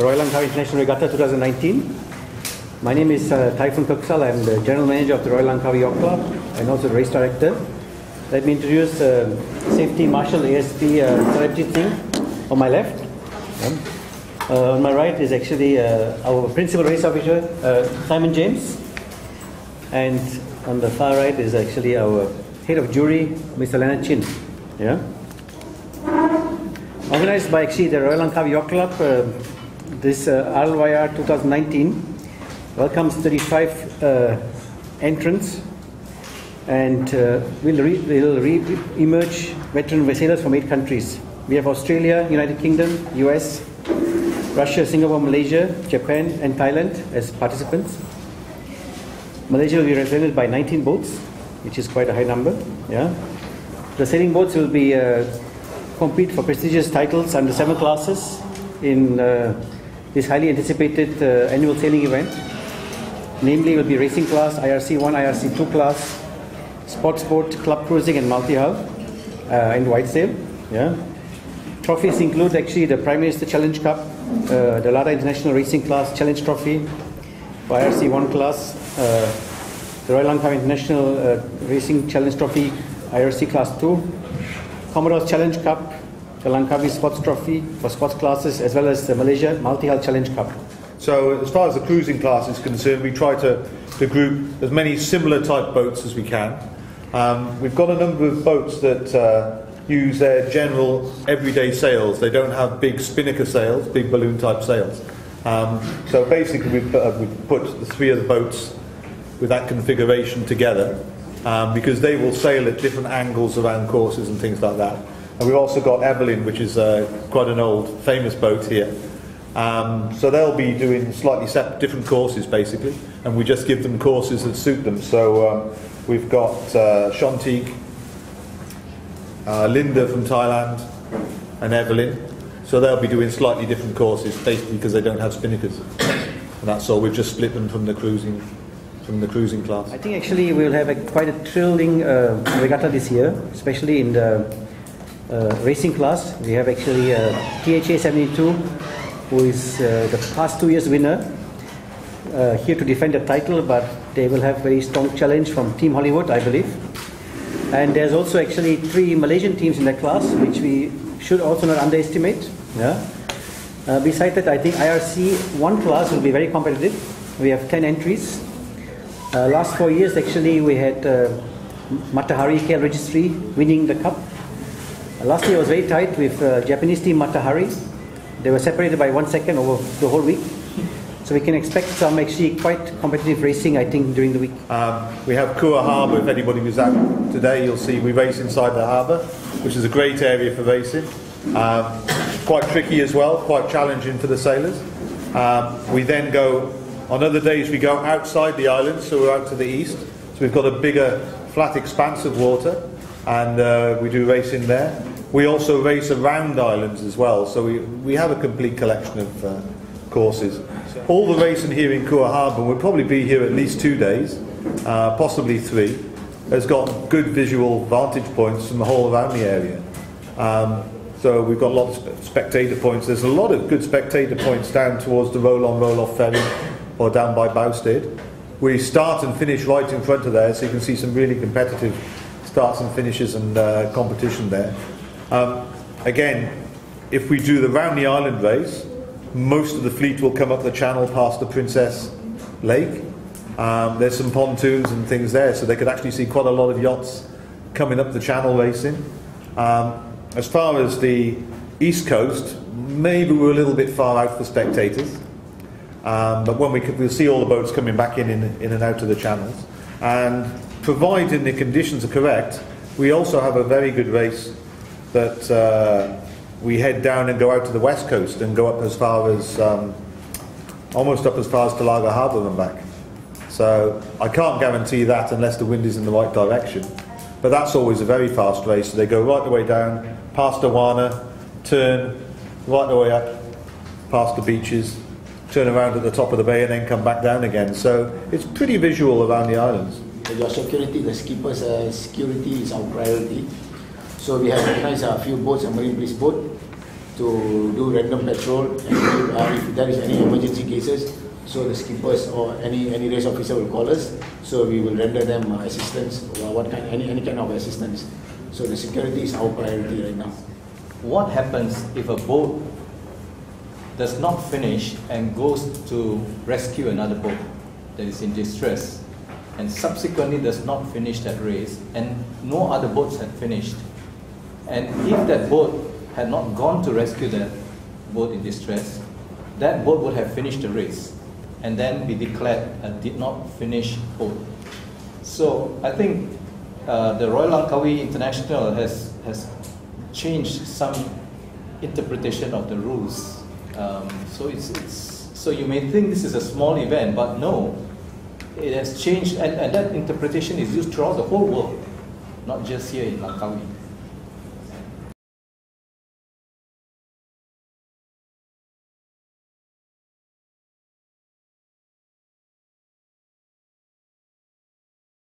Royal Langkawi International Regatta 2019. My name is Typhoon Koksal. I'm the General Manager of the Royal Langkawi Yacht Club and also the Race Director. Let me introduce Safety Marshal ASP Sarabjit Singh on my left. On my right is actually our Principal Race Officer, Simon James. And on the far right is actually our Head of Jury, Mr. Leonard Chin. Yeah? Organized by actually the Royal Langkawi Yacht Club, this RLYR 2019 welcomes 35 entrants, and will emerge veteran sailors from 8 countries. We have Australia, United Kingdom, US, Russia, Singapore, Malaysia, Japan and Thailand as participants. Malaysia will be represented by 19 boats, which is quite a high number. Yeah? The sailing boats will be compete for prestigious titles under 7 classes in this highly anticipated annual sailing event. Namely, will be racing class, IRC1, IRC2 class, sports boat, club cruising and multi-hull and white sail. Yeah. Trophies include actually the Prime Minister Challenge Cup, the Lada International Racing Class Challenge Trophy, for IRC1 class, the Royal Langkawi International Racing Challenge Trophy, IRC Class 2, Commodore's Challenge Cup, the Langkawi Sports Trophy for sports classes, as well as the Malaysia Multi-Hull Challenge Cup. So as far as the cruising class is concerned, we try to group as many similar type boats as we can. We've got a number of boats that use their general everyday sails. They don't have big spinnaker sails, big balloon type sails. So basically we've put the 3 of the boats with that configuration together, because they will sail at different angles around courses and things like that. And we've also got Evelyn, which is quite an old famous boat here. So they'll be doing slightly different courses basically, and we just give them courses that suit them. So we've got Shantik, Linda from Thailand and Evelyn. So they'll be doing slightly different courses basically because they don't have spinnakers. And that's all. We've just split them from the cruising class. I think actually we'll have quite a thrilling regatta this year, especially in the racing class. We have actually THA 72, who is the past 2 years winner, here to defend the title, but they will have very strong challenge from Team Hollywood, I believe. And there's also actually 3 Malaysian teams in that class, which we should also not underestimate. Yeah. Besides that, I think IRC 1 class will be very competitive. We have 10 entries. Last 4 years, actually, we had Matahari KL Registry winning the cup. Last year was very tight with Japanese team Matahari. They were separated by 1 second over the whole week. So we can expect some actually quite competitive racing, I think, during the week. We have Kua Harbour. If anybody was out today, you'll see we race inside the harbour, which is a great area for racing. Quite tricky as well, quite challenging for the sailors. We then go, on other days we go outside the island, so we're out to the east. So we've got a bigger flat expanse of water, and we do racing there. We also race around islands as well, so we have a complete collection of courses. All the racing here in Kua Harbour will probably be here at least 2 days, possibly 3. Has got good visual vantage points from the whole around the area. So we've got lots of spectator points. There's a lot of good spectator points down towards the roll-on, roll-off ferry or down by Bowstead. We start and finish right in front of there, so you can see some really competitive starts and finishes and competition there. Again, if we do the round the island race, most of the fleet will come up the channel past the Princess Lake. There's some pontoons and things there, so they could actually see quite a lot of yachts coming up the channel racing. As far as the east coast, maybe we're a little bit far out for spectators, but when we'll see all the boats coming back in and out of the channels. And providing the conditions are correct, we also have a very good race that we head down and go out to the west coast and go up as far as almost up as far as Talaga Harbour and back. So I can't guarantee that unless the wind is in the right direction, but that's always a very fast race. So they go right the way down past Awana, turn right the way up past the beaches, turn around at the top of the bay and then come back down again. So it's pretty visual around the islands. Your security, the skipper's security is our priority. So we have organized a few boats, a marine police boat, to do random patrol, and if there is any emergency cases, so the skippers or any race officer will call us, so we will render them assistance, or any kind of assistance. So the security is our priority right now. What happens if a boat does not finish and goes to rescue another boat that is in distress, and subsequently does not finish that race, and no other boats had finished? And if that boat had not gone to rescue that boat in distress, that boat would have finished the race and then be declared a did not finish boat. So I think the Royal Langkawi International has changed some interpretation of the rules. So you may think this is a small event, but no, it has changed, and that interpretation is used throughout the whole world, not just here in Langkawi.